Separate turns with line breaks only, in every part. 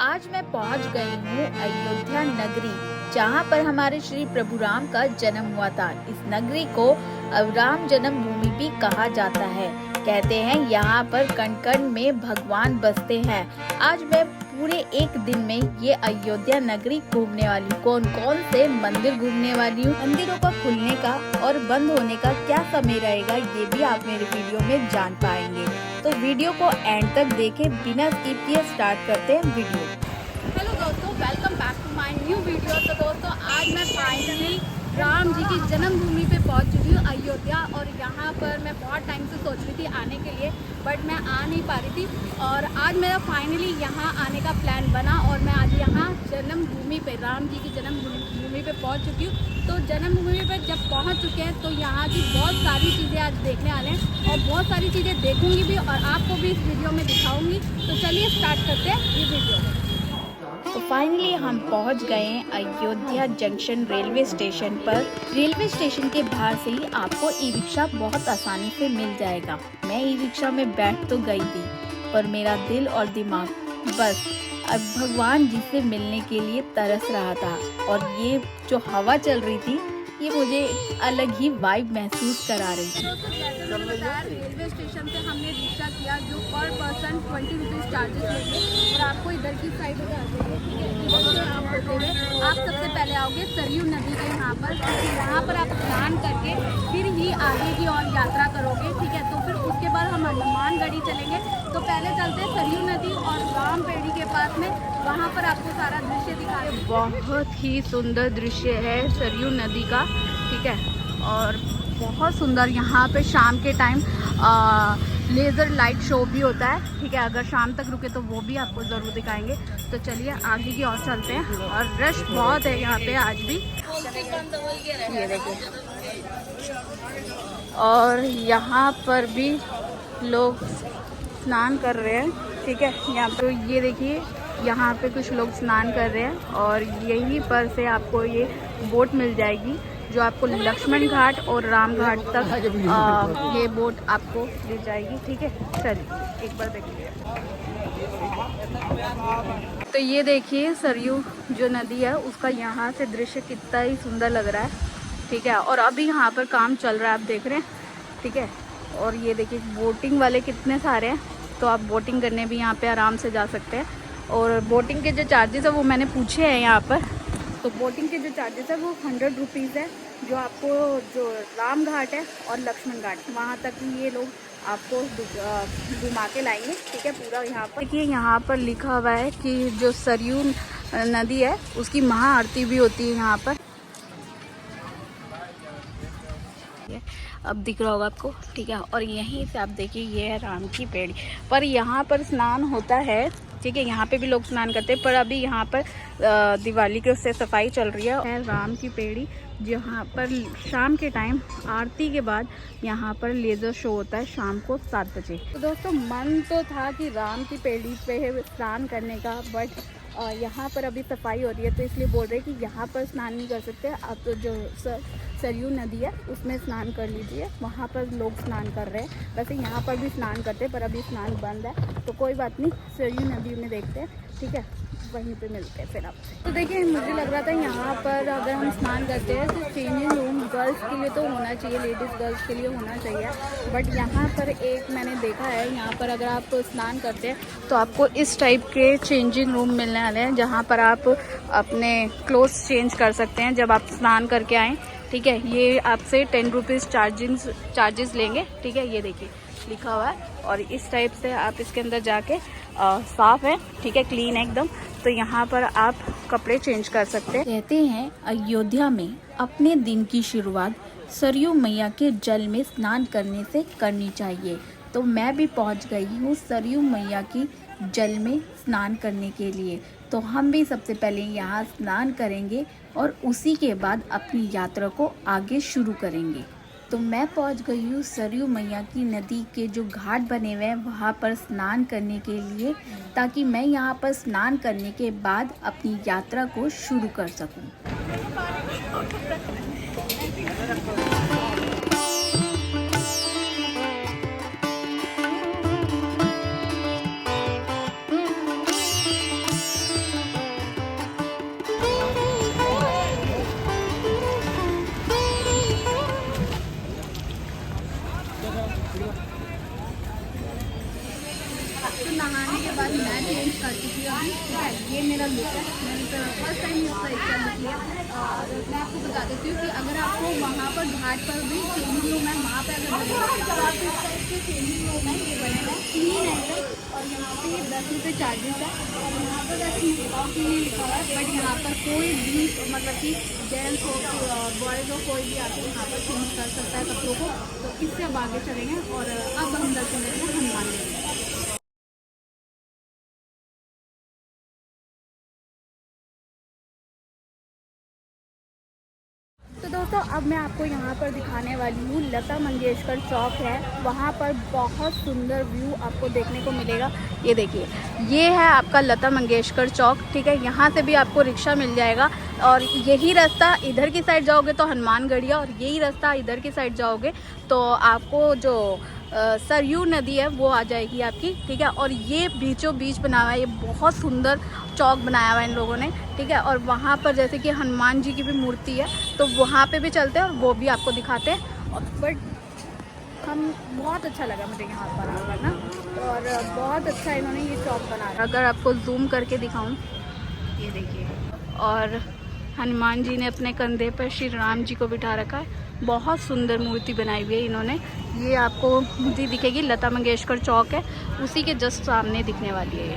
आज मैं पहुंच गई हूँ अयोध्या नगरी, जहाँ पर हमारे श्री प्रभु राम का जन्म हुआ था। इस नगरी को राम जन्मभूमि भी कहा जाता है। कहते हैं यहाँ पर कण कण में भगवान बसते हैं। आज मैं पूरे एक दिन में ये अयोध्या नगरी घूमने वाली हूँ। कौन कौन से मंदिर घूमने वाली हूँ, मंदिरों का खुलने का और बंद होने का क्या समय रहेगा, ये भी आप मेरे वीडियो में जान पाएंगे। तो वीडियो को एंड तक देखें, बिना स्किप किए स्टार्ट करते हैं वीडियो।
हेलो दोस्तों, welcome back to my new video. तो दोस्तों, आज मैं फाइनली राम जी की जन्मभूमि पे पहुंच चुकी हूँ अयोध्या। और यहाँ पर मैं बहुत टाइम से सोच रही थी आने के लिए, बट मैं आ नहीं पा रही थी। और आज मेरा फाइनली यहाँ आने का प्लान बना और मैं आज यहाँ जन्मभूमि पे, राम जी की जन्मभूमि पे पहुँच चुकी हूँ। तो जन्मभूमि पे जब पहुँच चुके हैं तो यहाँ की बहुत सारी चीज़ें आज देखने वाले हैं और बहुत सारी चीज़ें देखूँगी भी और आपको भी इस वीडियो में दिखाऊँगी। तो चलिए स्टार्ट करते हैं ये वीडियो।
तो फाइनली हम पहुंच गए हैं अयोध्या जंक्शन रेलवे स्टेशन पर। रेलवे स्टेशन के बाहर से ही आपको ई रिक्शा बहुत आसानी से मिल जाएगा। मैं ई रिक्शा में बैठ तो गई थी, पर मेरा दिल और दिमाग बस अब भगवान जी से मिलने के लिए तरस रहा था। और ये जो हवा चल रही थी, ये मुझे अलग ही वाइब महसूस करा रही थी।
रेलवे स्टेशन से हमने रिक्शा किया जो पर पर्सन 20 रुपीज़ चार्जेस लेंगे और आपको इधर की साइड में आ जाइए। ठीक है, इधर से आप होते हुए आप सबसे पहले आओगे सरयू नदी के यहाँ पर। यहाँ पर आप स्नान करके फिर ही आगे की और यात्रा करोगे। ठीक है, तो फिर उसके बाद हम हनुमानगढ़ी चलेंगे। तो पहले चलते हैं सरयू नदी और राम पेड़ी के पास में, वहाँ पर आपको सारा दृश्य दिखाएंगे। बहुत ही सुंदर दृश्य है सरयू नदी का। ठीक है, और बहुत सुंदर यहाँ पे शाम के टाइम लेज़र लाइट शो भी होता है। ठीक है, अगर शाम तक रुके तो वो भी आपको ज़रूर दिखाएंगे। तो चलिए आगे की ओर चलते हैं। और रश बहुत है यहाँ पे आज भी, ये देखिए। और यहाँ पर भी लोग स्नान कर रहे हैं। ठीक है, यहाँ पे ये देखिए, यहाँ पे कुछ लोग स्नान कर रहे हैं और यहीं पर से आपको ये बोट मिल जाएगी जो आपको लक्ष्मण घाट और राम घाट तक ये बोट आपको ले जाएगी। ठीक है, चलिए एक बार देखिए। तो ये देखिए सरयू जो नदी है उसका यहाँ से दृश्य कितना ही सुंदर लग रहा है। ठीक है, और अभी यहाँ पर काम चल रहा है, आप देख रहे हैं। ठीक है, और ये देखिए बोटिंग वाले कितने सारे हैं, तो आप बोटिंग करने भी यहाँ पे आराम से जा सकते हैं। और बोटिंग के जो चार्जेस है वो मैंने पूछे हैं यहाँ पर। तो बोटिंग के जो चार्जेस है वो 100 रुपीज़ है, जो आपको जो राम घाट है और लक्ष्मण घाट वहाँ तक ये लोग आपको घुमा के लाएंगे। ठीक है, पूरा यहाँ पर देखिए, यहाँ पर लिखा हुआ है कि जो सरयू नदी है उसकी महाआरती भी होती है यहाँ पर। अब दिख रहा होगा आपको। ठीक है, और यहीं से आप देखिए ये है राम की पेड़ी पर यहाँ पर स्नान होता है। ठीक है, यहाँ पे भी लोग स्नान करते हैं, पर अभी यहाँ पर दिवाली के उससे सफाई चल रही है। राम की पेड़ी जहाँ पर शाम के टाइम आरती के बाद यहाँ पर लेज़र शो होता है शाम को 7 बजे। तो दोस्तों, मन तो था कि राम की पेड़ी पे स्नान करने का, बट यहाँ पर अभी सफाई हो रही है तो इसलिए बोल रहे हैं कि यहाँ पर स्नान नहीं कर सकते आप। तो जो सरयू नदी है उसमें स्नान कर लीजिए, वहाँ पर लोग स्नान कर रहे हैं। वैसे यहाँ पर भी स्नान करते हैं पर अभी स्नान बंद है, तो कोई बात नहीं, सरयू नदी में देखते हैं। ठीक है, वहीं पे मिलते हैं फिर आपसे। तो देखिए, मुझे लग रहा था यहाँ पर अगर हम स्नान करते हैं तो चेंजिंग रूम गर्ल्स के लिए तो होना चाहिए, लेडीज़ गर्ल्स के लिए होना चाहिए। बट यहाँ पर एक मैंने देखा है, यहाँ पर अगर आप स्नान करते हैं तो आपको इस टाइप के चेंजिंग रूम मिलने वाले हैं, जहाँ पर आप अपने क्लोथ्स चेंज कर सकते हैं जब आप स्नान करके आएँ। ठीक है, ये आपसे 10 रुपीज़ चार्जेस लेंगे। ठीक है, ये देखिए लिखा हुआ है। और इस टाइप से आप इसके अंदर जाके साफ़ है। ठीक है, क्लीन है एकदम। तो यहाँ पर आप कपड़े चेंज कर सकते हैं।
कहते हैं अयोध्या में अपने दिन की शुरुआत सरयू मैया के जल में स्नान करने से करनी चाहिए। तो मैं भी पहुँच गई हूँ सरयू मैया की जल में स्नान करने के लिए। तो हम भी सबसे पहले यहाँ स्नान करेंगे और उसी के बाद अपनी यात्रा को आगे शुरू करेंगे। तो मैं पहुंच गई हूँ सरयू मैया की नदी के जो घाट बने हुए हैं वहाँ पर स्नान करने के लिए, ताकि मैं यहाँ पर स्नान करने के बाद अपनी यात्रा को शुरू कर सकूँ।
ये मेरा लुक है, मैंने फर्स्ट टाइम इसका लुक लिया। और मैं आपको बता देती हूँ कि अगर आपको वहाँ पर घाट पर भी चेंजिंग रूम है, वहाँ पे अगर तो आप इस टाइप से चेंजिंग रूम है, ये बनेगा क्लीन है एकदम। और यहाँ पे ये 10 रुपये चार्जेस है। और यहाँ पर वैसे नहीं लिखा हुआ है, बट यहाँ पर कोई भी मतलब कि जेंट्स हो बॉयज़ हो कोई भी आके यहाँ पर चेंज कर सकता है कपड़ों को। तो इससे अब आगे चलेंगे और अब हम दर्शन करेंगे हनुमान मंदिर। तो दोस्तों अब मैं आपको यहाँ पर दिखाने वाली हूँ लता मंगेशकर चौक है, वहाँ पर बहुत सुंदर व्यू आपको देखने को मिलेगा। ये देखिए, ये है आपका लता मंगेशकर चौक, ठीक है। यहाँ से भी आपको रिक्शा मिल जाएगा और यही रास्ता इधर की साइड जाओगे तो हनुमानगढ़िया, और यही रास्ता इधर की साइड जाओगे तो आपको जो सरयू नदी है वो आ जाएगी आपकी, ठीक है। और ये बीचों बीच बना हुआ है, ये बहुत सुंदर चौक बनाया हुआ है इन लोगों ने, ठीक है। और वहाँ पर जैसे कि हनुमान जी की भी मूर्ति है तो वहाँ पे भी चलते हैं और वो भी आपको दिखाते हैं। और बट हम बहुत अच्छा लगा मुझे यहाँ पर आकर ना, और बहुत अच्छा इन्होंने ये चौक बनाया। अगर आपको जूम करके दिखाऊँ, ये देखिए, और हनुमान जी ने अपने कंधे पर श्री राम जी को बिठा रखा है। बहुत सुंदर मूर्ति बनाई हुई है इन्होंने। ये आपको मूर्ति दिखेगी, लता मंगेशकर चौक है उसी के जस्ट सामने दिखने वाली है ये।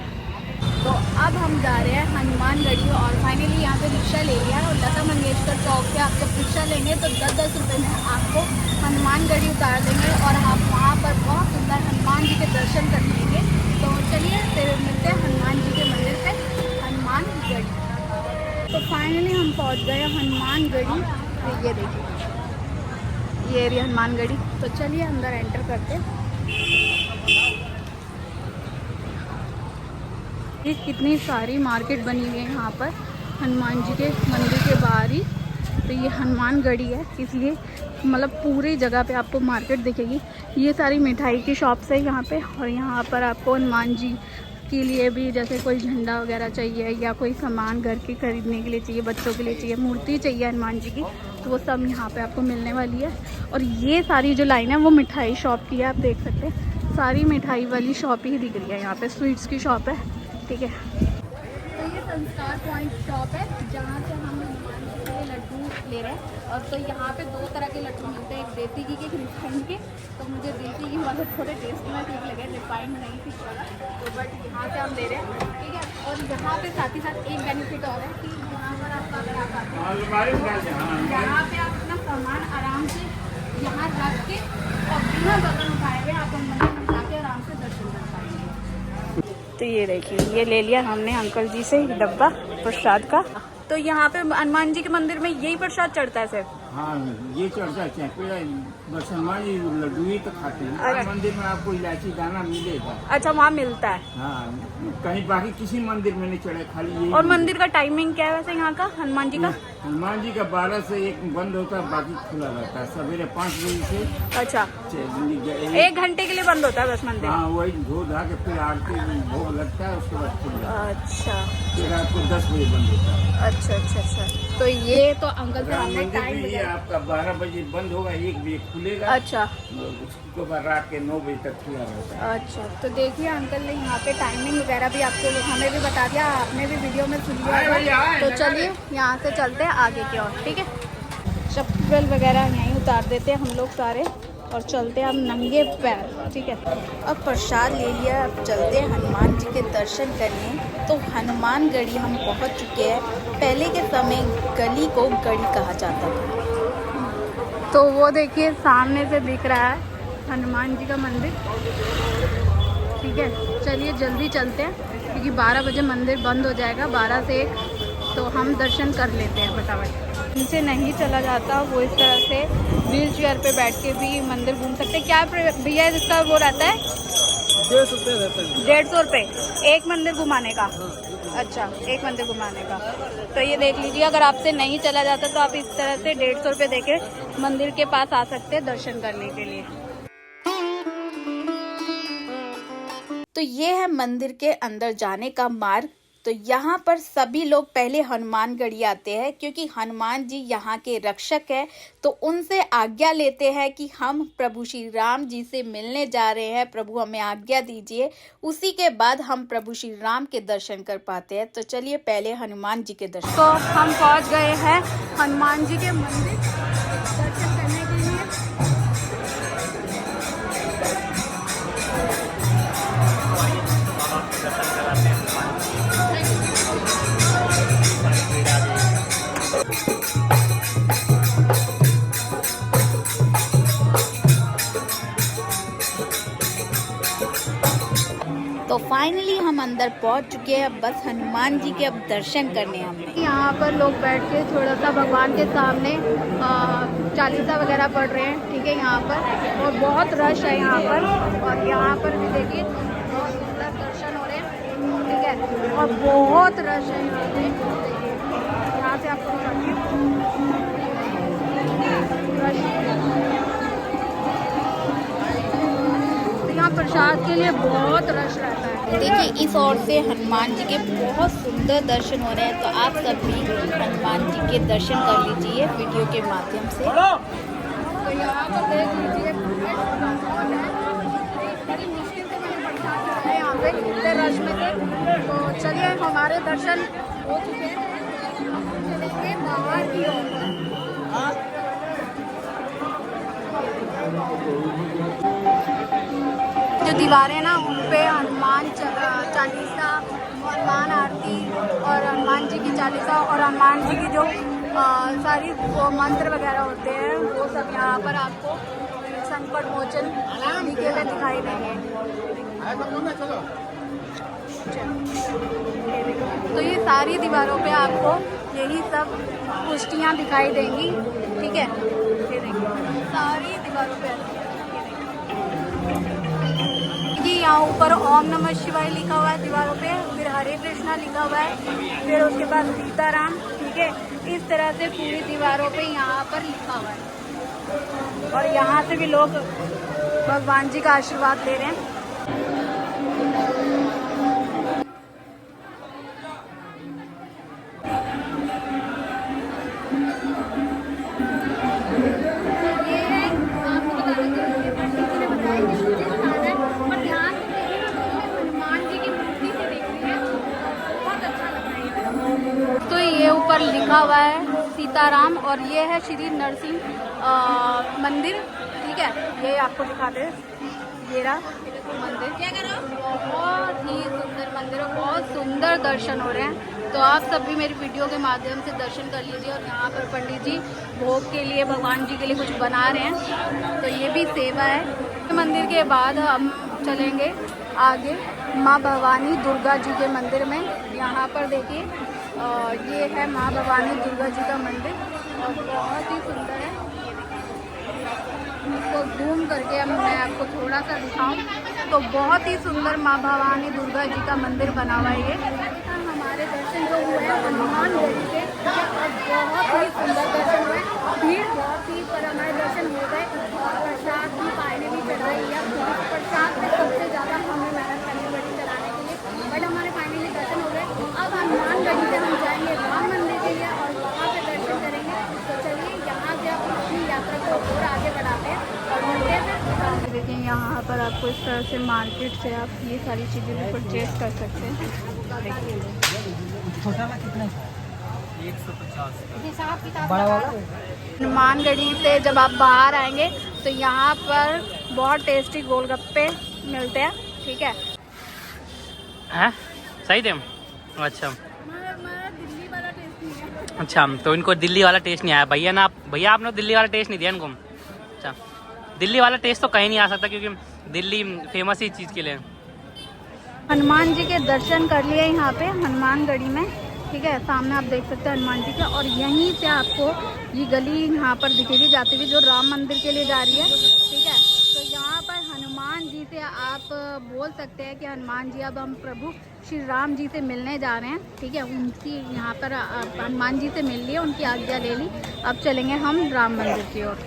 तो अब हम जा रहे हैं हनुमानगढ़ी और फाइनली यहाँ पे रिक्शा ले लिया है। और लता मंगेशकर चौक से आप जब रिक्शा लेंगे तो 10-10 रुपये में आपको हनुमानगढ़ी उतार देंगे और आप वहाँ पर बहुत सुंदर हनुमान जी के दर्शन कर लेंगे। तो चलिए फिर मिलते हैं हनुमान जी के मंदिर से हनुमानगढ़ी। तो फाइनली हम पहुँच गए हनुमानगढ़ी। ये देखिए, ये एरिया हनुमानगढ़ी। तो चलिए अंदर एंटर करते हैं। ये कितनी सारी मार्केट बनी हुई है यहाँ पर हनुमान जी के मंदिर के बाहर ही। तो ये हनुमानगढ़ी है, इसलिए मतलब पूरी जगह पे आपको मार्केट दिखेगी। ये सारी मिठाई की शॉप्स है यहाँ पे। और यहाँ पर आपको हनुमान जी के लिए भी जैसे कोई झंडा वगैरह चाहिए या कोई सामान घर के खरीदने के लिए चाहिए, बच्चों के लिए चाहिए, मूर्ति चाहिए हनुमान जी की, तो वो सब यहाँ पे आपको मिलने वाली है। और ये सारी जो लाइन है वो मिठाई शॉप की है, आप देख सकते हैं सारी मिठाई वाली शॉप ही दिख रही है यहाँ पे, स्वीट्स की शॉप है, ठीक है। तो ये संस्कार पॉइंट शॉप है जहाँ से हम हनुमान जी के लड्डू ले रहे हैं। और तो यहाँ पे 2 तरह के लड्डू मिलते हैं, एक देसी घी के, एक रिफाइंड के। तो मुझे देसी घी वाले थोड़े टेस्ट में ठीक लगे, रिफाइंड नहीं ठीक लगा, तो बट यहाँ से हम ले रहे हैं, ठीक है। और यहाँ पे साथ ही साथ एक बेनिफिट और है कि यहाँ पर आपका अगर आप आते हैं यहाँ पे आप अपना सामान आराम से यहाँ रख के और बिना बर्तन उठाए हुए आप मंदिर में जाके आराम से दर्शन कर पाएंगे। तो ये देखिए, ये ले लिया हमने अंकल जी से डब्बा प्रसाद का। तो यहाँ पे हनुमान जी के मंदिर में यही प्रसाद चढ़ता है सिर्फ?
हाँ, ये चढ़ता है। बस हनुमान जी लड्डू ही तो खाते हैं। हर मंदिर में आपको इलायची दाना मिलेगा।
अच्छा, वहाँ मिलता है?
हाँ, कहीं बाकी किसी मंदिर में नहीं चढ़े, खाली ये।
और मंदिर का टाइमिंग क्या है वैसे यहाँ का हनुमान जी का?
हनुमान जी का 12 से 1 बंद होता है, बाकी खुला रहता है सवेरे 5 बजे से।
अच्छा, 1 घंटे के लिए बंद होता है बस मंदिर?
हाँ, वही धो धा के फिर आरती भोग लगता है, उसके बाद खुल जाता है।
अच्छा,
फिर रात को 10 बजे बंद होता है।
अच्छा अच्छा अच्छा। तो ये तो अंकल से हमने
मंदिर
टाइम
भी आपका 12 बजे बंद होगा, 1 बजे खुलेगा।
अच्छा,
उसके बाद रात के 9 बजे तक खुला रहता है।
अच्छा। तो देखिए अंकल ने यहाँ पे टाइमिंग वगैरह भी आपको हमें भी बता दिया, आपने भी वीडियो में सुन लिया। तो चलिए यहाँ से चलते हैं आगे की ओर, ठीक है। चप्पल वगैरह यहीं उतार देते हैं हम लोग सारे और चलते हैं हम नंगे पैर, ठीक है। अब प्रसाद ले लिया, अब चलते हैं हनुमान जी के दर्शन करने। तो हनुमानगढ़ी हम पहुंच चुके हैं। पहले के समय गली को गढ़ी कहा जाता था। तो वो देखिए सामने से दिख रहा है हनुमान जी का मंदिर, ठीक है। चलिए जल्दी चलते हैं क्योंकि 12 बजे मंदिर बंद हो जाएगा, 12 से 1। तो हम दर्शन कर लेते हैं फटाफट। इनसे नहीं चला जाता, वो इस तरह से व्हील चेयर पे बैठ के भी मंदिर घूम सकते हैं। क्या भैया इसका वो रहता है?
150 रुपये रहता है।
150 रुपये एक मंदिर घुमाने का? अच्छा, एक मंदिर घुमाने का। तो ये देख लीजिए, अगर आपसे नहीं चला जाता तो आप इस तरह से 150 रुपये देके मंदिर के पास आ सकते हैं दर्शन करने के लिए।
तो ये है मंदिर के अंदर जाने का मार्ग। तो यहाँ पर सभी लोग पहले हनुमानगढ़ी आते हैं क्योंकि हनुमान जी यहाँ के रक्षक है। तो उनसे आज्ञा लेते हैं कि हम प्रभु श्री राम जी से मिलने जा रहे हैं, प्रभु हमें आज्ञा दीजिए। उसी के बाद हम प्रभु श्री राम के दर्शन कर पाते हैं। तो चलिए पहले हनुमान जी के दर्शन।
तो हम पहुँच गए हैं हनुमान जी के मंदिर दर्शन करने के लिए।
तो फाइनली हम अंदर पहुंच चुके हैं। बस हनुमान जी के अब दर्शन करने हमने।
यहाँ पर लोग बैठ के थोड़ा सा भगवान के सामने चालीसा वगैरह पढ़ रहे हैं, ठीक है यहाँ पर। और बहुत रश है यहाँ पर, और यहाँ पर भी देखिए बहुत सुंदर दर्शन हो रहे हैं, ठीक है। और बहुत रश है यहाँ पे, देखिए यहाँ से आपको दिखाती हूँ रश। यहाँ प्रसाद के लिए बहुत रश रहता है।
देखिए इस ओर से हनुमान जी के बहुत सुंदर दर्शन हो रहे हैं। तो आप सब भी हनुमान जी के दर्शन कर लीजिए वीडियो के माध्यम से।
तो यहाँ पर देख लीजिए बड़ी मुश्किल से मैंने प्रसाद खाया यहाँ पे इतने रश में थे। तो चलिए हमारे दर्शन हो चुके हैं, चलेंगे बाहर की ओर। जो दीवारें ना उन पे हनुमान चालीसा, हनुमान आरती और हनुमान जी की चालीसा और हनुमान जी की जो सारी वो मंत्र वगैरह होते हैं वो सब यहाँ पर आपको संकट मोचन लिखे हुए दिखाई देंगे। तो ये सारी दीवारों पे आपको यही सब पुष्टियाँ दिखाई देंगी, ठीक है। ये देखिए सारी दीवारों पे यहाँ ऊपर ओम नमः शिवाय लिखा हुआ है दीवारों पे, फिर हरे कृष्णा लिखा हुआ है, फिर उसके बाद सीताराम, ठीक है। इस तरह से पूरी दीवारों पे यहाँ पर लिखा हुआ है। और यहाँ से भी लोग भगवान जी का आशीर्वाद ले रहे हैं। तो ये ऊपर लिखा हुआ है सीताराम, और ये है श्री नरसिंह मंदिर, ठीक है। ये आपको दिखाते हैं, ये रहा मंदिर। क्या करो? बहुत ही सुंदर मंदिर है, बहुत सुंदर दर्शन हो रहे हैं। तो आप सब भी मेरी वीडियो के माध्यम से दर्शन कर लीजिए। और यहाँ पर पंडित जी भोग के लिए भगवान जी के लिए कुछ बना रहे हैं, तो ये भी सेवा है। मंदिर के बाद हम चलेंगे आगे माँ भवानी दुर्गा जी के मंदिर में। यहाँ पर देखिए ये है माँ भवानी दुर्गा जी का मंदिर, और बहुत ही सुंदर है। इसको जूम करके अब मैं आपको थोड़ा सा दिखाऊं तो बहुत ही सुंदर माँ भवानी दुर्गा जी का मंदिर बना हुआ है। ये हमारे दर्शन जो हुए हैं हनुमान गढ़ी के, और बहुत ही सुंदर दर्शन हुए। भीड़ बहुत ही, पर हमारे दर्शन हो गए। और प्रसाद की पायने भी चढ़ाई है। प्रसाद में सबसे ज़्यादा हमें मेहनत करनी पड़ी चढ़ाने के लिए, बट हमारे फाइनली दर्शन हो गए। अब हनुमान गढ़ी से हम जाएंगे राम मंदिर के लिए और वहाँ पे दर्शन करेंगे। तो चलिए यहाँ से आप अपनी यात्रा को और आगे बढ़ाते हैं और मिलते हैं। देखिए यहाँ पर आपको इस तरह से मार्केट से आप ये सारी चीज़ें भी परचेज कर सकते हैं।
छोटा वाला कितना है? 150। बड़ा वाला?
हनुमानगढ़ी से जब आप बाहर आएंगे तो यहाँ पर बहुत टेस्टी गोलगप्पे मिलते हैं, ठीक है।
हैं? सही थे? अच्छा
दिल्ली वाला टेस्ट नहीं है।
अच्छा, तो इनको दिल्ली वाला टेस्ट नहीं आया। भैया आपने दिल्ली वाला टेस्ट नहीं दिया इनको। अच्छा, दिल्ली वाला टेस्ट तो कहीं नहीं आ सकता क्योंकि दिल्ली फेमस ही चीज़ के लिए।
हनुमान जी के दर्शन कर लिए यहाँ पे हनुमानगढ़ी में, ठीक है। सामने आप देख सकते हैं हनुमान जी का, और यहीं से आपको ये गली यहाँ पर दिखेगी जाती हुई जो राम मंदिर के लिए जा रही है, ठीक है। तो यहाँ पर हनुमान जी से आप बोल सकते हैं कि हनुमान जी अब हम प्रभु श्री राम जी से मिलने जा रहे हैं, ठीक है। उनकी यहाँ पर हनुमान जी से मिल लिए, उनकी आज्ञा ले ली। अब चलेंगे हम राम मंदिर की ओर।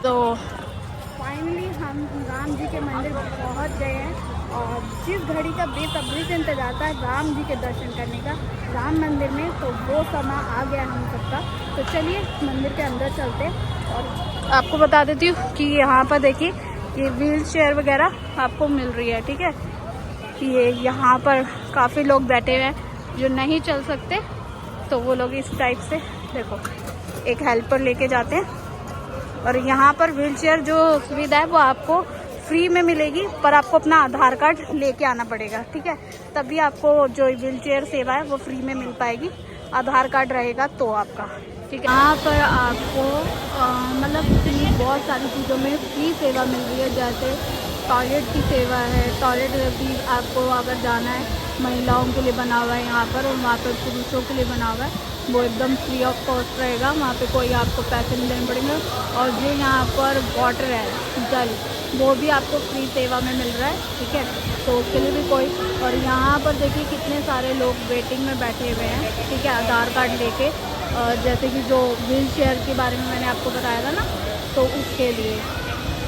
तो फाइनली हम राम जी के मंदिर पहुँच गए हैं, और जिस घड़ी का बेसब्री से इंतजार था राम जी के दर्शन करने का राम मंदिर में, तो वो समय आ गया हम सबका। तो चलिए मंदिर के अंदर चलते हैं और आपको बता देती हूँ कि यहाँ पर देखिए ये व्हील चेयर वगैरह आपको मिल रही है, ठीक है। ये यहाँ पर काफ़ी लोग बैठे हुए हैं जो नहीं चल सकते, तो वो लोग इस टाइप से देखो एक हेल्पर लेके जाते हैं। और यहाँ पर व्हील चेयर जो सुविधा है वो आपको फ्री में मिलेगी, पर आपको अपना आधार कार्ड लेके आना पड़ेगा, ठीक है। तभी आपको जो व्हील चेयर सेवा है वो फ्री में मिल पाएगी, आधार कार्ड रहेगा तो आपका, ठीक है। यहाँ पर आपको मतलब बहुत सारी चीज़ों में फ्री सेवा मिल रही है, जैसे टॉयलेट की सेवा है। टॉयलेट भी आपको अगर जाना है, महिलाओं के लिए बना हुआ है यहाँ पर, और वहाँ पर पुरुषों के लिए बना हुआ है, वो एकदम फ्री ऑफ कॉस्ट रहेगा। वहाँ पे कोई आपको पैसे नहीं देने पड़ेंगे। और जो यहाँ पर वाटर है, जल, वो भी आपको फ्री सेवा में मिल रहा है, ठीक है। तो उसके लिए भी कोई, और यहाँ पर देखिए कितने सारे लोग वेटिंग में बैठे हुए हैं, ठीक है, आधार कार्ड लेके। जैसे कि जो व्हील चेयर के बारे में मैंने आपको बताया था ना, तो उसके लिए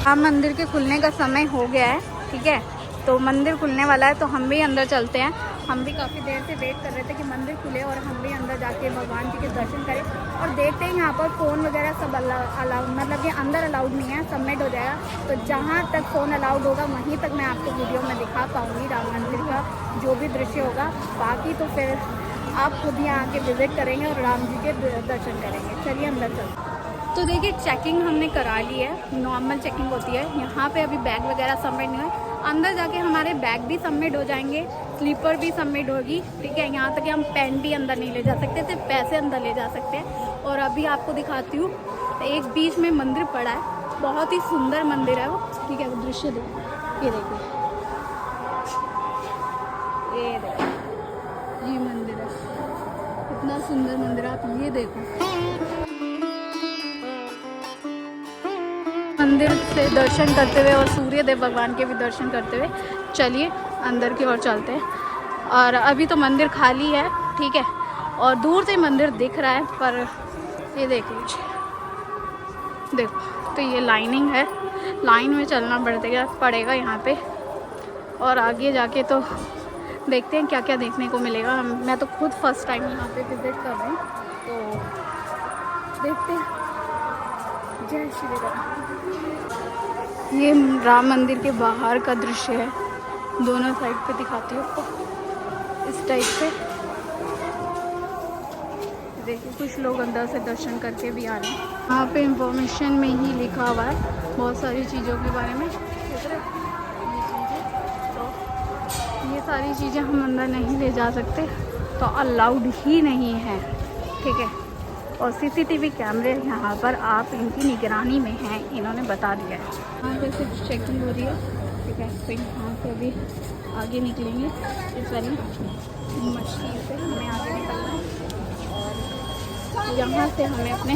राम मंदिर के खुलने का समय हो गया है, ठीक है। तो मंदिर खुलने वाला है, तो हम भी अंदर चलते हैं। हम भी काफ़ी देर से वेट कर रहे थे कि मंदिर खुले और हम भी अंदर जाके भगवान जी के दर्शन करें। और देखते हैं यहाँ पर फ़ोन वगैरह सब अलाउड, मतलब कि अंदर अलाउड नहीं है, सबमिट हो जाएगा। तो जहाँ तक फ़ोन अलाउड होगा वहीं तक मैं आपको वीडियो में दिखा पाऊँगी राम मंदिर का जो भी दृश्य होगा। बाकी तो फिर आप खुद यहाँ आके विज़िट करेंगे और राम जी के दर्शन करेंगे। चलिए अंदर चलते। तो देखिए चेकिंग हमने करा ली है, नॉर्मल चेकिंग होती है यहाँ पे। अभी बैग वगैरह सबमिट नहीं हुए, अंदर जाके हमारे बैग भी सबमिट हो जाएंगे, स्लीपर भी सबमिट होगी, ठीक है। यहाँ तक कि हम पेन भी अंदर नहीं ले जा सकते, सिर्फ पैसे अंदर ले जा सकते हैं। और अभी आपको दिखाती हूँ, एक बीच में मंदिर पड़ा है, बहुत ही सुंदर मंदिर है वो, ठीक है। वो दृश्य देखो, ये देखो, ये देखो, ये मंदिर है, इतना सुंदर मंदिर है, आप ये देखो। मंदिर से दर्शन करते हुए और सूर्य देव भगवान के भी दर्शन करते हुए चलिए अंदर की ओर चलते हैं। और अभी तो मंदिर खाली है, ठीक है, और दूर से मंदिर दिख रहा है, पर ये देख लीजिए, देखो तो ये लाइनिंग है, लाइन में चलना पड़ेगा यहाँ पे। और आगे जाके तो देखते हैं क्या क्या देखने को मिलेगा। मैं तो खुद फर्स्ट टाइम यहाँ पे विज़िट कर रही हूँ, तो देखते हैं। जय श्री राम। ये राम मंदिर के बाहर का दृश्य है, दोनों साइड पे दिखाती हूँ आपको इस टाइप से। देखिए कुछ लोग अंदर से दर्शन करके भी आ रहे हैं। यहाँ पे इंफॉर्मेशन में ही लिखा हुआ है बहुत सारी चीज़ों के बारे में, तो ये सारी चीज़ें हम अंदर नहीं ले जा सकते, तो अलाउड ही नहीं है, ठीक है। और सीसीटीवी कैमरे यहाँ पर आप इनकी निगरानी में हैं, इन्होंने बता दिया है। यहाँ पे सिर्फ चेकिंग हो रही है, ठीक है। तो यहाँ से अभी आगे निकलेंगे, इस वाली मछली से हमें आगे निकलना है, और यहाँ से हमें अपने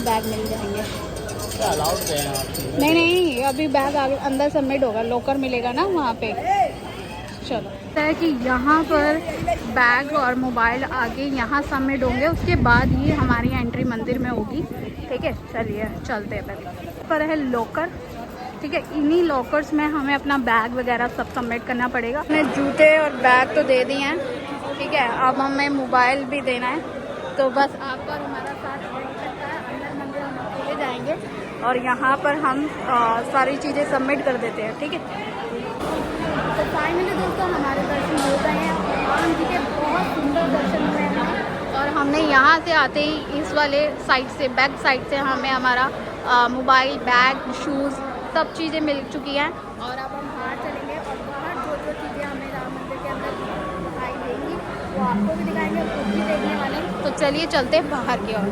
बैग मिल जाएंगे। नहीं, अभी बैग आगे अंदर सबमिट होगा, लॉकर मिलेगा ना वहाँ पे। चलो है कि यहाँ पर बैग और मोबाइल आगे यहाँ सबमिट होंगे, उसके बाद ही हमारी एंट्री मंदिर में होगी, ठीक है। चलिए चलते हैं। पहले पर है लॉकर, ठीक है। इन्हीं लॉकर्स में हमें अपना बैग वगैरह सब सबमिट करना पड़ेगा। हमने जूते और बैग तो दे दिए हैं, ठीक है। अब हमें मोबाइल भी देना है, तो बस आप और हमारा साथ हो सकता है। अंदर मंदिर हम चले जाएंगे और यहाँ पर हम सारी चीज़ें सबमिट कर देते हैं, ठीक है। तो फाइनली दोस्तों हमारे दर्शन हो गए हैं, भगवान जी के बहुत सुंदर दर्शन हुए हैं। और हमने यहाँ से आते ही इस वाले साइड से, बैक साइड से हमें हमारा मोबाइल, बैग, शूज़ सब चीज़ें मिल चुकी हैं। और अब हम बाहर चलेंगे और बाहर जो जो चीज़ें हमें राम मंदिर के अंदर दिखाई देंगी वो आपको भी दिखाएंगे, खुद भी देखने वाले हैं। तो चलिए चलते हैं बाहर की ओर।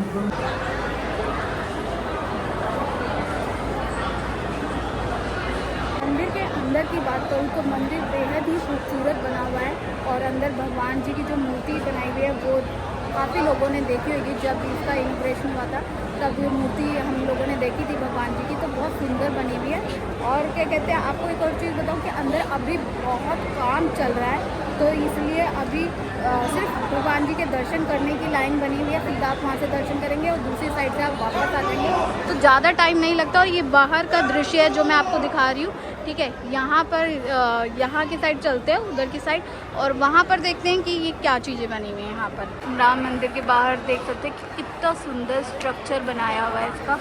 अंदर की बात करूँ तो मंदिर बेहद ही खूबसूरत बना हुआ है, और अंदर भगवान जी की जो मूर्ति बनाई हुई है वो काफ़ी लोगों ने देखी होगी। जब इसका इनॉग्रेशन हुआ था तब ये मूर्ति हम लोगों ने देखी थी भगवान जी की, तो बहुत सुंदर बनी हुई है। और क्या कहते हैं, आपको एक और चीज़ बताऊँ कि अंदर अभी बहुत काम चल रहा है, तो इसलिए अभी सिर्फ भगवान जी के दर्शन करने की लाइन बनी हुई है। फिर आप वहाँ से दर्शन करेंगे और दूसरी साइड से आप वापस आ जाएंगे, तो ज़्यादा टाइम नहीं लगता। और ये बाहर का दृश्य है जो मैं आपको दिखा रही हूँ, ठीक है। यहाँ पर यहाँ की साइड चलते हैं, उधर की साइड, और वहाँ पर देखते हैं कि ये क्या चीज़ें बनी हुई हैं। यहाँ पर राम मंदिर के बाहर देख सकते हैं कि कितना सुंदर स्ट्रक्चर बनाया हुआ है इसका।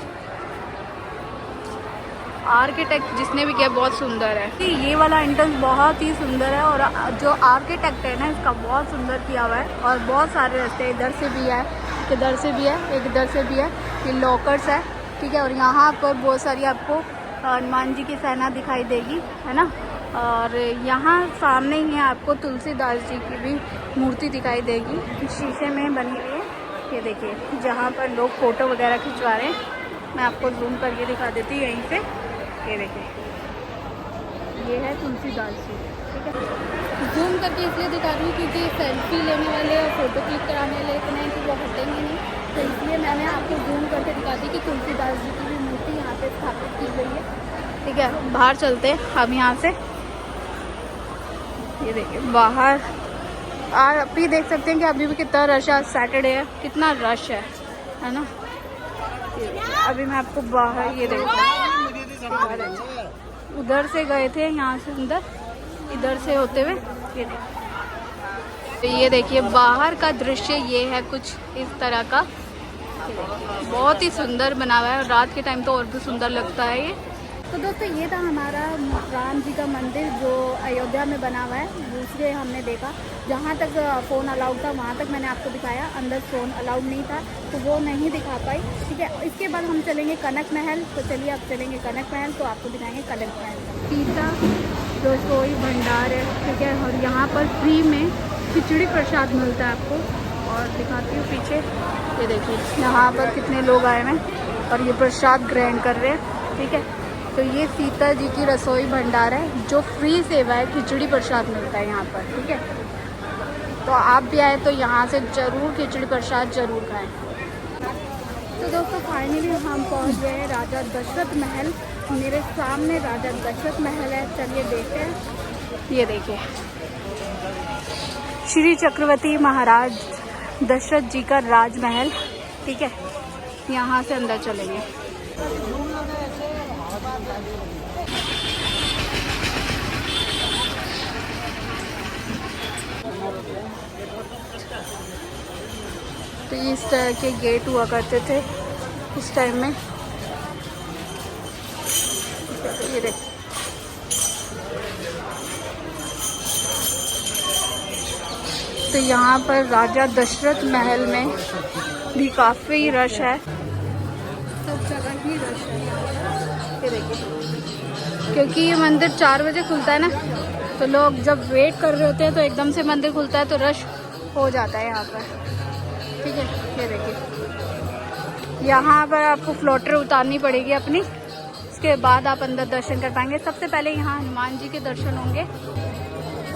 आर्किटेक्ट जिसने भी किया बहुत सुंदर है। कि ये वाला एंट्रेंस बहुत ही सुंदर है, और जो आर्किटेक्ट है ना इसका बहुत सुंदर किया हुआ है। और बहुत सारे रास्ते इधर से भी है, इधर से भी है, एक इधर से भी है। ये लॉकर्स है, ठीक है। और यहाँ पर बहुत सारी आपको हनुमान जी की सेना दिखाई देगी, है ना। और यहाँ सामने ही आपको तुलसीदास जी की भी मूर्ति दिखाई देगी, शीशे में बनी हुई है। ये देखिए जहाँ पर लोग फ़ोटो वगैरह खिंचवा रहे हैं। मैं आपको जूम करके दिखा देती हूँ यहीं से। ये देखिए ये है तुलसीदास जी, ठीक है। जूम करके इसलिए दिखा रही हूँ क्योंकि सेल्फी लेने वाले और फ़ोटो क्लिक कराने वाले इतने हैं कि वो हटेंगे नहीं, तो इसलिए मैंने आपको जूम करके दिखा दी कि तुलसीदास जी की भी मूर्ति यहाँ पे स्थापित की गई है, ठीक है। बाहर चलते हैं हम यहाँ से। ये देखिए बाहर आप भी देख सकते हैं कि अभी भी कितना रश है। सैटरडे है, कितना रश है ना। अभी मैं आपको बाहर ये देखिए उधर से गए थे, यहाँ से अंदर इधर से होते हुए ये देखिए। तो ये देखिए बाहर का दृश्य ये है कुछ इस तरह का। बहुत ही सुंदर बना हुआ है, रात के टाइम तो और भी सुंदर लगता है ये। तो दोस्तों ये था हमारा राम जी का मंदिर जो अयोध्या में बना हुआ है। दूसरे हमने देखा जहाँ तक फ़ोन अलाउड था वहाँ तक मैंने आपको दिखाया, अंदर फ़ोन अलाउड नहीं था तो वो नहीं दिखा पाई, ठीक है। इसके बाद हम चलेंगे कनक महल। तो चलिए अब चलेंगे कनक महल, तो आपको दिखाएंगे कनक महल। सीता रसोई भंडार है, ठीक है। और यहाँ पर फ्री में खिचड़ी प्रसाद मिलता है आपको। और दिखाती हूँ पीछे, ये देखिए यहाँ पर कितने लोग आए हैं और ये प्रसाद ग्रहण कर रहे हैं, ठीक है। तो ये सीता जी की रसोई भंडार है जो फ्री सेवा है, खिचड़ी प्रसाद मिलता है यहाँ पर, ठीक है। तो आप भी आए तो यहाँ से ज़रूर खिचड़ी प्रसाद ज़रूर खाएं। तो दोस्तों फाइनली हम पहुँच गए हैं राजा दशरथ महल। मेरे सामने राजा दशरथ महल है, चलिए देखते हैं। ये देखिए श्री चक्रवर्ती महाराज दशरथ जी का राजमहल, ठीक है। यहाँ से अंदर चलेंगे। तो इस तरह के गेट हुआ करते थे उस टाइम में। ये देख तो यहाँ पर राजा दशरथ महल में भी काफ़ी रश है, सब जगह ही रश है। ये देखिए क्योंकि ये मंदिर 4 बजे खुलता है ना, तो लोग जब वेट कर रहे होते हैं तो एकदम से मंदिर खुलता है तो रश हो जाता है यहाँ पर, ठीक है। ये देखिए यहाँ पर आपको फ्लोटर उतारनी पड़ेगी अपनी, उसके बाद आप अंदर दर्शन कर पाएंगे। सबसे पहले यहाँ हनुमान जी के दर्शन होंगे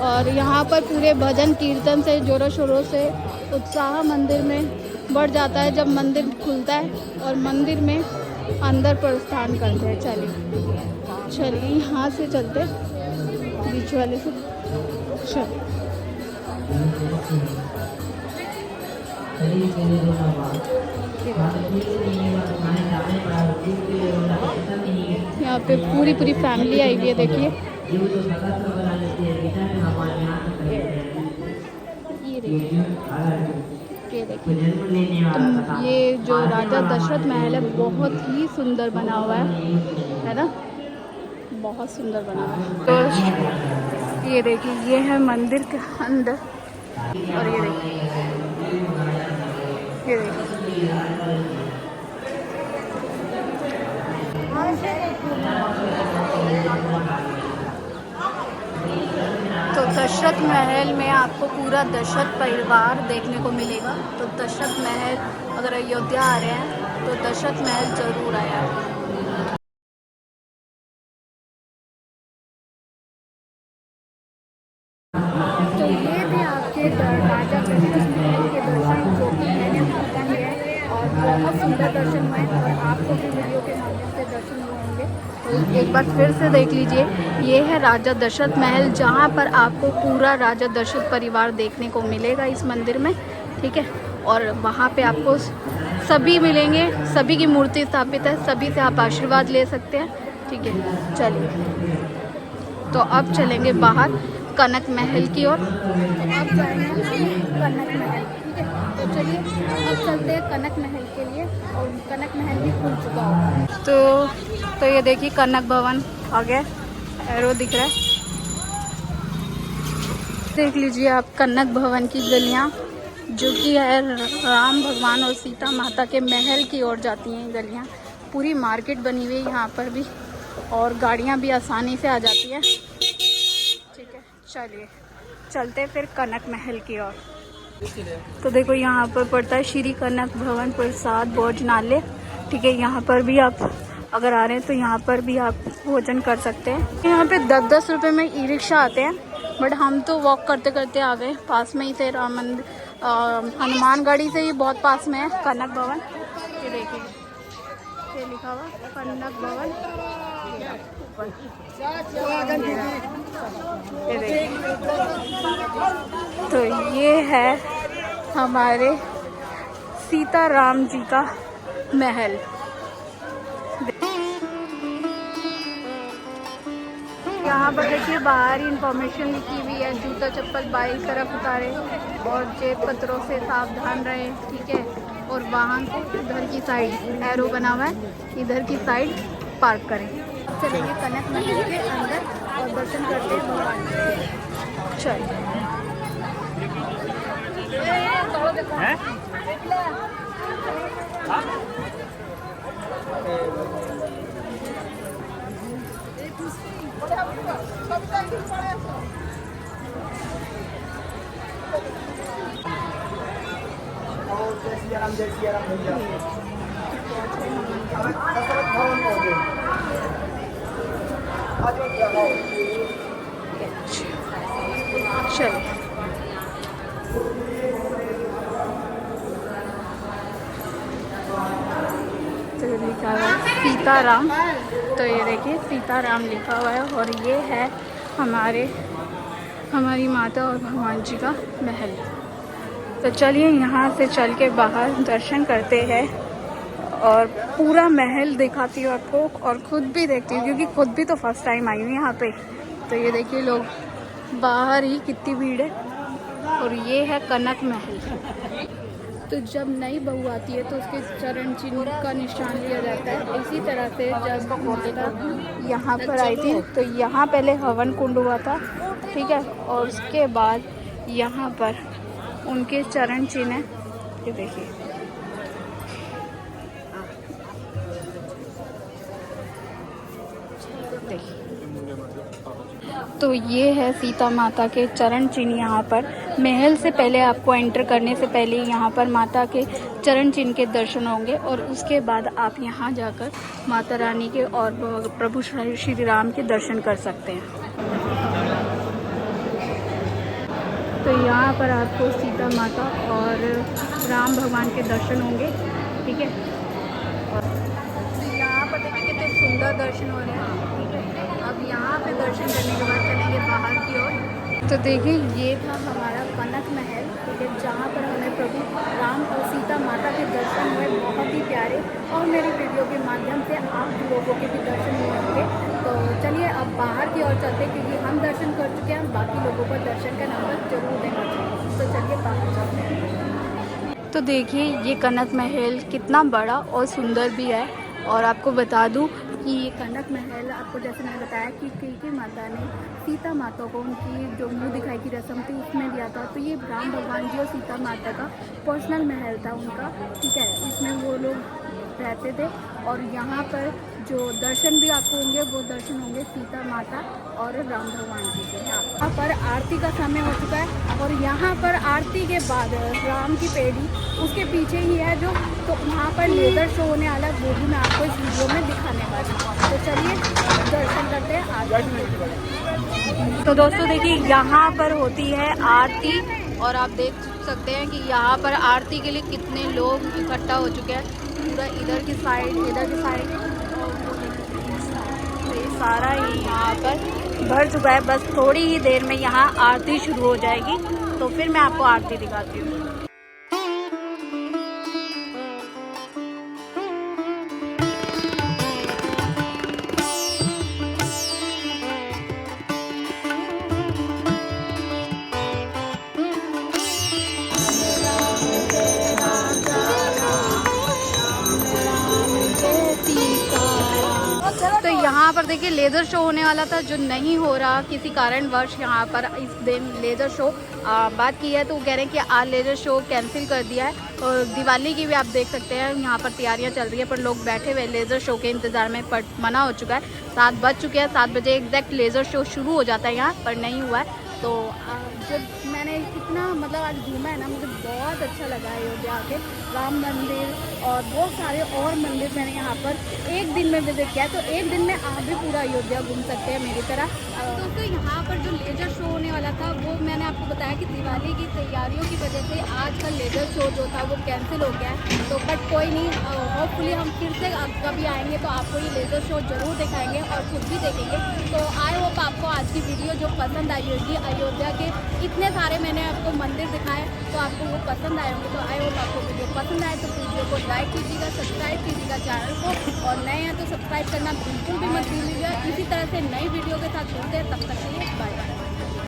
और यहाँ पर पूरे भजन कीर्तन से जोरों शोरों से उत्साह मंदिर में बढ़ जाता है जब मंदिर खुलता है और मंदिर में अंदर प्रस्थान करते हैं। चलिए यहाँ से चलते बीच वाले से। चलिए यहाँ पे पूरी फैमिली आई हुई है, देखिए। ये देखिए तो ये जो राजा दशरथ महल है बहुत ही सुंदर बना हुआ है ना, बहुत सुंदर बना हुआ है। तो ये देखिए ये है मंदिर के अंदर और ये देखिए तो दशरथ महल में आपको पूरा दशरथ परिवार देखने को मिलेगा। तो दशरथ महल अगर अयोध्या आ रहे हैं तो दशरथ महल जरूर आया है। तो ये थे आपके राजा दशरथ महल के दर्शन जो कि मैंने आपको किए हैं और बहुत सुंदर दर्शन हुए और आपको भी वीडियो के माध्यम से दर्शन हुए होंगे। तो एक बार फिर से देख लीजिए, ये है राजा दशरथ महल जहाँ पर आपको पूरा राजा दशरथ परिवार देखने को मिलेगा इस मंदिर में, ठीक है। और वहाँ पे आपको सभी मिलेंगे, सभी की मूर्ति स्थापित है, सभी से आप आशीर्वाद ले सकते हैं, ठीक है। चलिए। तो अब चलेंगे बाहर कनक महल की ओर। तो अब जाएंगे कनक महल, ठीक है। तो चलिए अब चलते हैं कनक महल के लिए, और कनक महल भी खुल चुका होगा। तो ये देखिए कनक भवन आ गया, एरो दिख रहा है, देख लीजिए आप कनक भवन की गलियाँ, जो कि है राम भगवान और सीता माता के महल की ओर जाती हैं गलियाँ। पूरी मार्केट बनी हुई है यहाँ पर भी, और गाड़ियाँ भी आसानी से आ जाती हैं, ठीक है। चलिए चलते हैं फिर कनक महल की ओर। तो देखो यहाँ पर पड़ता है श्री कनक भवन प्रसाद भोजनालय, ठीक है। यहाँ पर भी आप अगर आ रहे हैं तो यहाँ पर भी आप भोजन कर सकते हैं। यहाँ पे 10-10 रुपये में ई रिक्शा आते हैं, बट हम तो वॉक करते करते आ गए, पास में ही थे राम मंदिर, हनुमानगढ़ी से ही बहुत पास में है कनक भवन। ये देखिए ये लिखा हुआ कनक भवन, ये देखिए। तो ये है हमारे सीताराम जी का महल। यहाँ पर देखिए बाहर ही इंफॉर्मेशन लिखी हुई है, जूता चप्पल बाई तरफ उतारे और जेब पत्रों से सावधान रहे, ठीक है। और वाहन को इधर की साइड एरो बना हुआ है, इधर की साइड पार्क करें। चलेंगे कनक महल के अंदर और दर्शन करते हैं भगवान के। चलिए चलिए तो लिखा हुआ है सीताराम, तो ये देखिए सीताराम लिखा हुआ है, और ये है हमारी माता और भगवान जी का महल। तो चलिए यहाँ से चल के बाहर दर्शन करते हैं और पूरा महल दिखाती हूँ आपको, और ख़ुद भी देखती हूँ क्योंकि खुद भी तो फर्स्ट टाइम आई हूँ यहाँ पे। तो ये देखिए लोग बाहर ही कितनी भीड़ है, और ये है कनक महल। तो जब नई बहू आती है तो उसके चरण चिन्ह का निशान लिया जाता है। इसी तरह से जब माता यहाँ पर आई थी तो यहाँ पहले हवन कुंड हुआ था, ठीक है, और उसके बाद यहाँ पर उनके चरण चिन्ह है, ये देखिए। देखिए तो ये है सीता माता के चरण चिन्ह। यहाँ पर महल से पहले आपको एंटर करने से पहले यहाँ पर माता के चरण चिन्ह के दर्शन होंगे, और उसके बाद आप यहाँ जाकर माता रानी के और प्रभु श्री राम के दर्शन कर सकते हैं। तो यहाँ पर आपको सीता माता और राम भगवान के दर्शन होंगे, ठीक है। और यहाँ पर देखिए कितने सुंदर दर्शन हो रहे हैं, ठीक है। अब यहाँ पे दर्शन करने के बाद चलेंगे बाहर की ओर। तो देखिए ये था हमारा कनक महल, ठीक है, जहाँ पर हमें प्रभु राम और सीता माता के दर्शन हुए, बहुत ही प्यारे। और मेरी वीडियो के माध्यम से आप लोगों के भी दर्शन हुए होंगे। तो चलिए अब बाहर की ओर चलते, क्योंकि हम दर्शन कर चुके हैं, बाकी लोगों को दर्शन का नंबर जरूर देना चाहिए। तो चलिए बाहर चलते हैं। तो देखिए ये कनक महल कितना बड़ा और सुंदर भी है। और आपको बता दूं कि ये कनक महल, आपको जैसे मैंने बताया कि कैकेयी माता ने सीता माता को उनकी जो मुंह दिखाई की रस्म थी उसमें दिया था। तो ये राम भगवान जी और सीता माता का पर्सनल महल था उनका, ठीक है। इसमें वो लोग रहते थे, और यहाँ पर जो दर्शन भी आपको होंगे वो दर्शन होंगे सीता माता और राम भगवान जी के। यहाँ पर आरती का समय हो चुका है, और यहाँ पर आरती के बाद राम की पेड़ी उसके पीछे ही है जो, तो वहाँ पर लेज़र शो होने वाला है, वो भी मैं आपको इस वीडियो में दिखाने वाली हूँ। तो चलिए दर्शन करते हैं आगे। तो दोस्तों देखिए यहाँ पर होती है आरती, और आप देख सकते हैं कि यहाँ पर आरती के लिए कितने लोग इकट्ठा हो चुके हैं। पूरा इधर की साइड, इधर की साइड, तो ये सारा ही यहाँ पर भर चुका है। बस थोड़ी ही देर में यहाँ आरती शुरू हो जाएगी, तो फिर मैं आपको आरती दिखाती हूँ। यहाँ पर देखिए लेज़र शो होने वाला था जो नहीं हो रहा किसी कारणवश। यहाँ पर इस दिन लेज़र शो बात की है तो वो कह रहे हैं कि आज लेज़र शो कैंसिल कर दिया है। और दिवाली की भी आप देख सकते हैं यहाँ पर तैयारियाँ चल रही है, पर लोग बैठे हुए लेज़र शो के इंतज़ार में, पर मना हो चुका है। 7 बज चुके हैं, 7 बजे एग्जैक्ट लेज़र शो शुरू हो जाता है यहाँ पर, नहीं हुआ है। तो जब मैंने कितना मतलब आज घूमा है ना, मुझे बहुत अच्छा लगा अयोध्या आके। राम मंदिर और बहुत सारे और मंदिर मैंने यहाँ पर एक दिन में विजिट किया, तो एक दिन में आप भी पूरा अयोध्या घूम सकते हैं मेरी तरह। दोस्तों यहाँ पर जो लेज़र शो होने वाला था वो मैंने आपको बताया कि दिवाली की तैयारियों की वजह से आज का लेज़र शो जो था वो कैंसिल हो गया है। तो बट कोई नहीं, होपफुली हम फिर से कभी आएंगे तो आपको ये लेज़र शो ज़रूर दिखाएंगे और खुद भी देखेंगे। तो आई होप आपको आज की वीडियो जो पसंद आई होगी, अयोध्या के इतने सारे मैंने आपको मंदिर दिखाए तो आपको वो पसंद आए होंगे। तो आई होप आपको वीडियो पसंद आए तो वीडियो को लाइक कीजिएगा, सब्सक्राइब कीजिएगा चैनल को, और नए हैं तो सब्सक्राइब करना बिल्कुल भी मत भूलिएगा। इसी तरह से नई वीडियो के साथ मिलते हैं, तब तक के लिए बाय बाय।